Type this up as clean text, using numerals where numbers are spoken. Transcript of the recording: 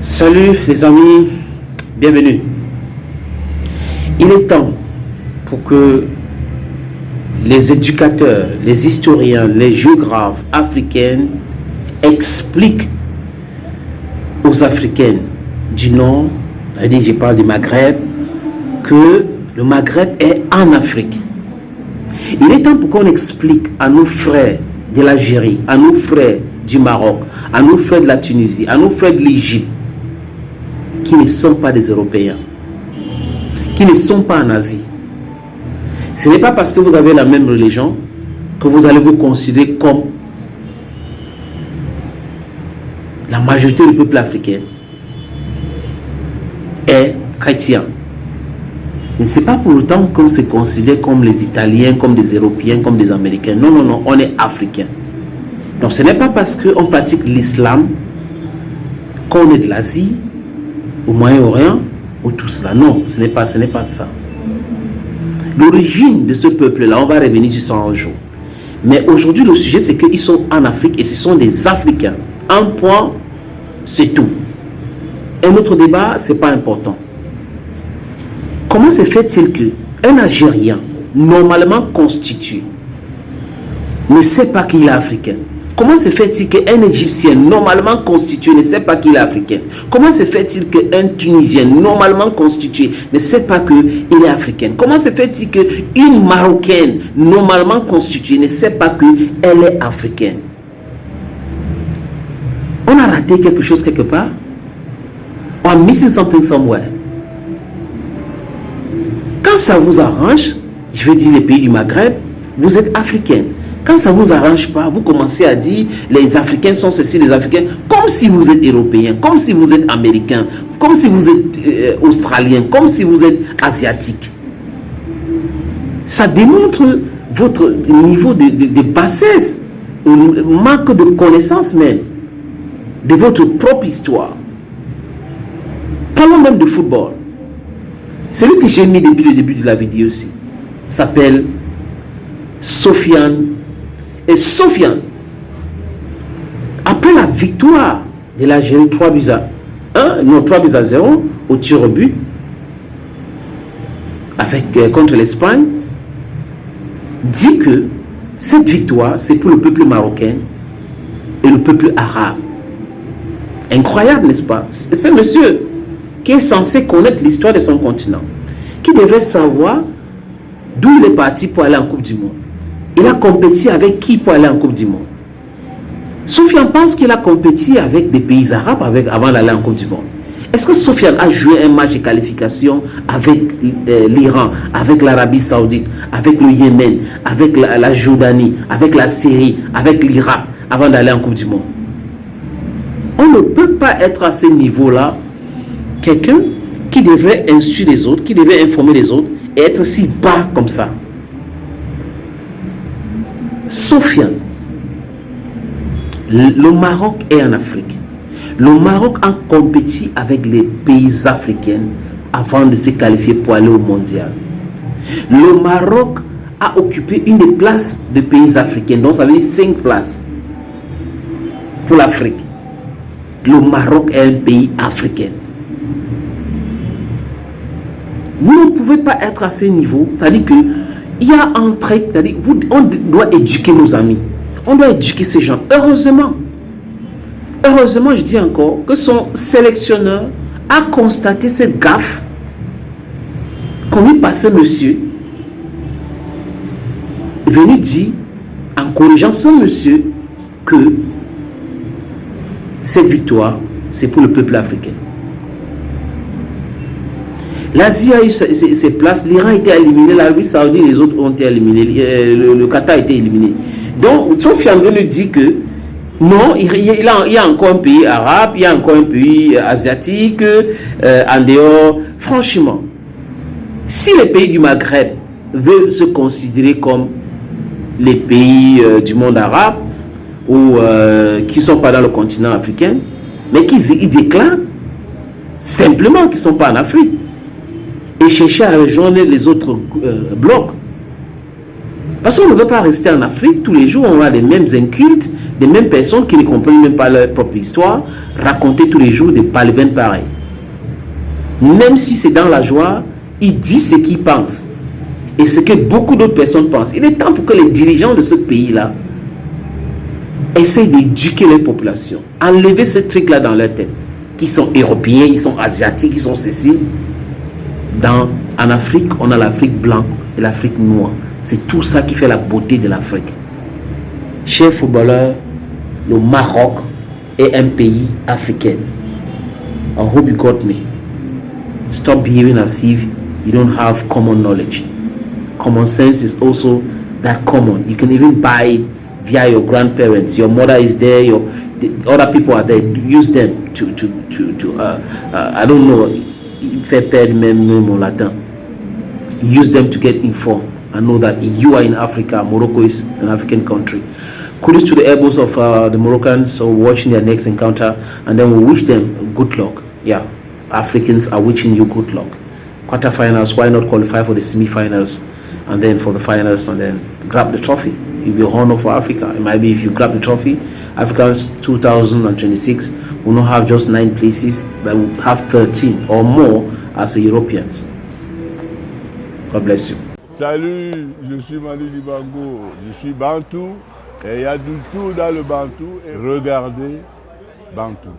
Salut les amis, bienvenue. Il est temps pour que les éducateurs, les historiens, les géographes africains expliquent aux Africains du Nord, c'est-à-dire je parle du Maghreb, que le Maghreb est en Afrique. Il est temps pour qu'on explique à nos frères de l'Algérie, à nos frères du Maroc, à nos frères de la Tunisie, à nos frères de l'Égypte, qui ne sont pas des Européens, qui ne sont pas en Asie. Ce n'est pas parce que vous avez la même religion que vous allez vous considérer comme la majorité du peuple africain est chrétien. Mais ce n'est pas pour autant qu'on se considère comme les Italiens, comme des Européens, comme des Américains. Non, non, non, on est Africain. Donc ce n'est pas parce qu'on pratique l'islam qu'on est de l'Asie, au Moyen-Orient, ou tout cela. Non, ce n'est pas ça. L'origine de ce peuple-là, on va revenir sur ça un jour. Mais aujourd'hui, le sujet, c'est qu'ils sont en Afrique et ce sont des Africains. Un point, c'est tout. Un autre débat, ce n'est pas important. Comment se fait-il qu'un Algérien, normalement constitué, ne sait pas qu'il est africain? Comment se fait-il qu'un Égyptien normalement constitué ne sait pas qu'il est africain? Comment se fait-il qu'un Tunisien normalement constitué ne sait pas qu'il est africain? Comment se fait-il qu'une Marocaine normalement constituée ne sait pas qu'elle est africaine? On a raté quelque chose quelque part? On a missing something somewhere. Quand ça vous arrange, je veux dire les pays du Maghreb, vous êtes africain. Quand ça ne vous arrange pas, vous commencez à dire les Africains sont ceci, les Africains, comme si vous êtes Européen, comme si vous êtes Américain, comme si vous êtes Australien, comme si vous êtes Asiatique. Ça démontre votre niveau de bassesse, manque de connaissance même de votre propre histoire. Parlons même de football. Celui que j'ai mis depuis le début de la vidéo aussi s'appelle Sofiane. Et Sofiane, après la victoire de l'Algérie 3 buts à 0 au tir au but contre l'Espagne, dit que cette victoire, c'est pour le peuple marocain et le peuple arabe. Incroyable, n'est-ce pas? C'est monsieur qui est censé connaître l'histoire de son continent, qui devrait savoir d'où il est parti pour aller en Coupe du Monde. Il a compéti avec qui pour aller en Coupe du Monde? Sofiane pense qu'il a compéti avec des pays arabes avant d'aller en Coupe du Monde. Est-ce que Sofiane a joué un match de qualification avec l'Iran, avec l'Arabie Saoudite, avec le Yémen, avec la Jordanie, avec la Syrie, avec l'Irak avant d'aller en Coupe du Monde? On ne peut pas être à ce niveau-là quelqu'un qui devrait instruire les autres, qui devrait informer les autres et être si bas comme ça. Sofiane, le Maroc est en Afrique. Le Maroc a compétit avec les pays africains avant de se qualifier pour aller au mondial. Le Maroc a occupé une des places de pays africains, donc ça veut dire 5 places pour l'Afrique. Le Maroc est un pays africain. Vous ne pouvez pas être à ce niveau, c'est-à-dire que il y a un trait, c'est-à-dire on doit éduquer nos amis. On doit éduquer ces gens. Heureusement, je dis encore que son sélectionneur a constaté cette gaffe qu'on lui passait monsieur. Venu dire, en corrigeant son monsieur, que cette victoire, c'est pour le peuple africain. L'Asie a eu ses places, l'Iran a été éliminé, l'Arabie Saoudite, les autres ont été éliminés, le Qatar a été éliminé. Donc, Sofiane veut nous dire que non, il y a encore un pays arabe, il y a encore un pays asiatique, en dehors. Franchement, si les pays du Maghreb veulent se considérer comme les pays du monde arabe, ou qui ne sont pas dans le continent africain, mais qu'ils déclarent simplement qu'ils ne sont pas en Afrique, et chercher à rejoindre les autres blocs. Parce qu'on ne veut pas rester en Afrique tous les jours, on a les mêmes incultes, des mêmes personnes qui ne comprennent même pas leur propre histoire, raconter tous les jours des palevènes pareils. Même si c'est dans la joie, il dit ce qu'il pense et ce que beaucoup d'autres personnes pensent. Il est temps pour que les dirigeants de ce pays-là essayent d'éduquer leur population, enlever ce truc-là dans leur tête, qui sont européens, ils sont asiatiques, ils sont ceci. En Afrique, on a l'Afrique blanche et l'Afrique noire. C'est tout ça qui fait la beauté de l'Afrique. Chers footballeurs, le Maroc est un pays africain. I hope you got me. Stop behaving as if you don't have common knowledge. Common sense is also that common. You can even buy it via your grandparents. Your mother is there, the other people are there. Use them to I don't know, faire perdre même mon latin. Use them to get informed and know that you are in Africa. Morocco is an African country. Kudos to the elbows of the Moroccans who are watching their next encounter, and then we wish them good luck. Yeah, Africans are wishing you good luck. Quarterfinals, why not qualify for the semi-finals and then for the finals and then grab the trophy? It will be an honor for Africa. It might be if you grab the trophy, Africans 2026 will not have just 9 places, but will have 13 or more as the Europeans. God bless you. Salut, je suis Manu Dibango, je suis Bantou et il y a du tout dans le Bantou. Et regardez Bantou.